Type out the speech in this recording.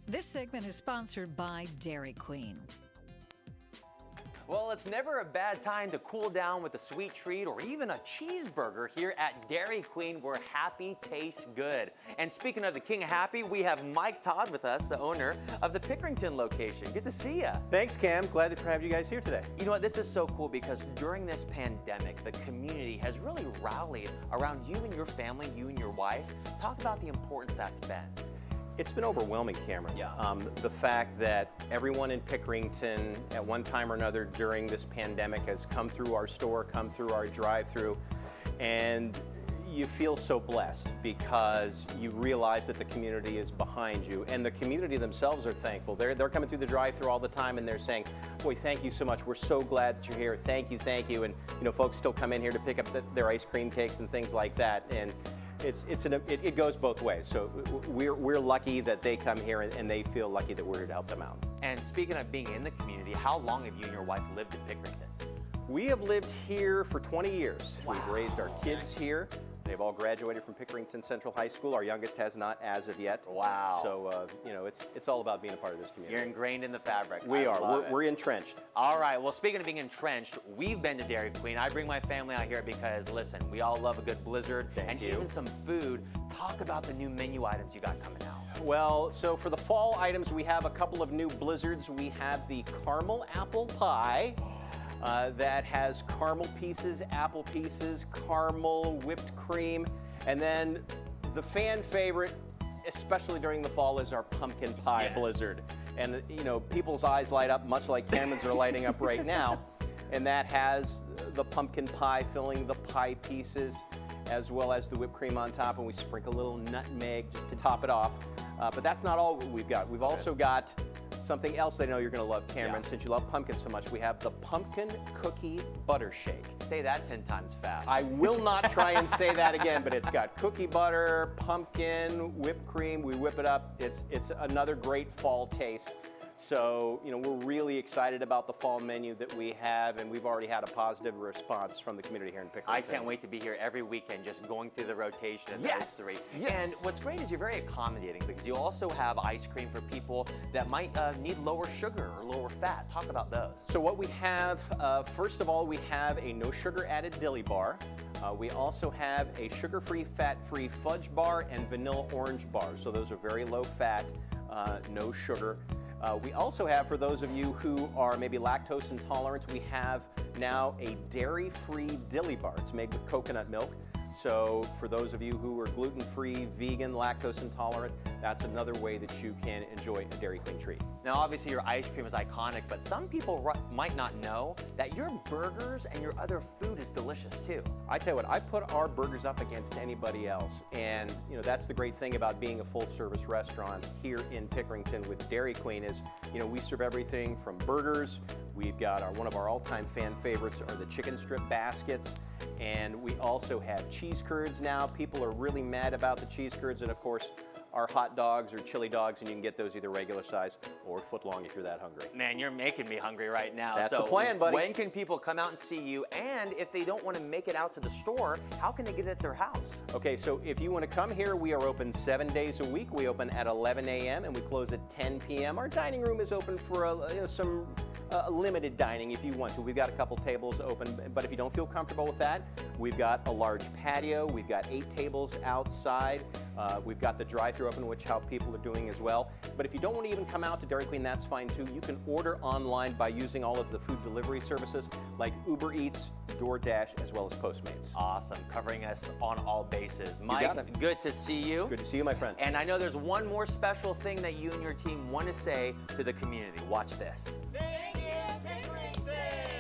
This segment is sponsored by Dairy Queen. Well, it's never a bad time to cool down with a sweet treat or even a cheeseburger here at Dairy Queen, where happy tastes good. And speaking of the King of Happy, we have Mike Todd with us, the owner of the Pickerington location. Good to see you. Thanks, Cam. Glad to have you guys here today. You know what? This is so cool because during this pandemic, the community has really rallied around you and your family, you and your wife. Talk about the importance that's been. It's been overwhelming, Cameron. Yeah. The fact that everyone in Pickerington at one time or another during this pandemic has come through our store, come through our drive-through, and you feel so blessed because you realize that the community is behind you, and the community themselves are thankful. They're coming through the drive-through all the time, and they're saying, "Boy, thank you so much. We're so glad that you're here. Thank you, thank you." And you know, folks still come in here to pick up their ice cream cakes and things like that, and it goes both ways. So we're lucky that they come here, and they feel lucky that we're here to help them out. And speaking of being in the community, how long have you and your wife lived in Pickerington? We have lived here for 20 years. Wow. We've raised our kids here. They've all graduated from Pickerington Central High School. Our youngest has not as of yet. Wow. So, you know, it's all about being a part of this community. You're ingrained in the fabric. We are. We're entrenched. All right. Well, speaking of being entrenched, we've been to Dairy Queen. I bring my family out here because, listen, we all love a good blizzard and even some food. Talk about the new menu items you got coming out. Well, so for the fall items, we have a couple of new blizzards. We have the caramel apple pie. That has caramel pieces, apple pieces, caramel, whipped cream, and then the fan favorite, especially during the fall, is our pumpkin pie blizzard. And you know, people's eyes light up much like Cameron's are lighting up right now. And that has the pumpkin pie filling the pie pieces, as well as the whipped cream on top, and we sprinkle a little nutmeg just to top it off. But that's not all we've got. We've also got something else I know you're going to love, Cameron, since you love pumpkin so much. We have the pumpkin cookie butter shake. Say that 10 times fast. I will not try and say that again, but it's got cookie butter, pumpkin, whipped cream. We whip it up. It's another great fall taste. So, you know, we're really excited about the fall menu that we have, and we've already had a positive response from the community here in Pickerington. I can't wait to be here every weekend just going through the rotation of those three. And what's great is you're very accommodating because you also have ice cream for people that might need lower sugar or lower fat. Talk about those. So what we have, first of all, we have a no sugar added dilly bar. We also have a sugar-free, fat-free fudge bar and vanilla orange bar. So those are very low fat, no sugar. We also have, for those of you who are maybe lactose intolerant, we have now a dairy-free dilly bar. It's made with coconut milk. So for those of you who are gluten-free, vegan, lactose intolerant, that's another way that you can enjoy a Dairy Queen treat. Now, obviously, your ice cream is iconic, but some people might not know that your burgers and your other food is delicious, too. I tell you what, I put our burgers up against anybody else. And, you know, that's the great thing about being a full-service restaurant here in Pickerington with Dairy Queen is, you know, we serve everything from burgers. We've got one of our all-time fan favorites are the chicken strip baskets. And we also have cheese curds now. People are really mad about the cheese curds, and of course, our hot dogs or chili dogs, and you can get those either regular size or foot long if you're that hungry. Man, you're making me hungry right now. That's so the plan, buddy. When can people come out and see you? And if they don't want to make it out to the store, how can they get it at their house? Okay, so if you want to come here, we are open 7 days a week. We open at 11 a.m. and we close at 10 p.m. Our dining room is open for some limited dining if you want to. We've got a couple tables open, but if you don't feel comfortable with that, we've got a large patio. We've got 8 tables outside. We've got the drive-thru open, which how people are doing as well. But if you don't want to even come out to Dairy Queen, that's fine too. You can order online by using all of the food delivery services like Uber Eats, DoorDash, as well as Postmates. Awesome, covering us on all bases. Mike, good to see you. Good to see you, my friend. And I know there's one more special thing that you and your team want to say to the community. Watch this. Thank you, Pickerington!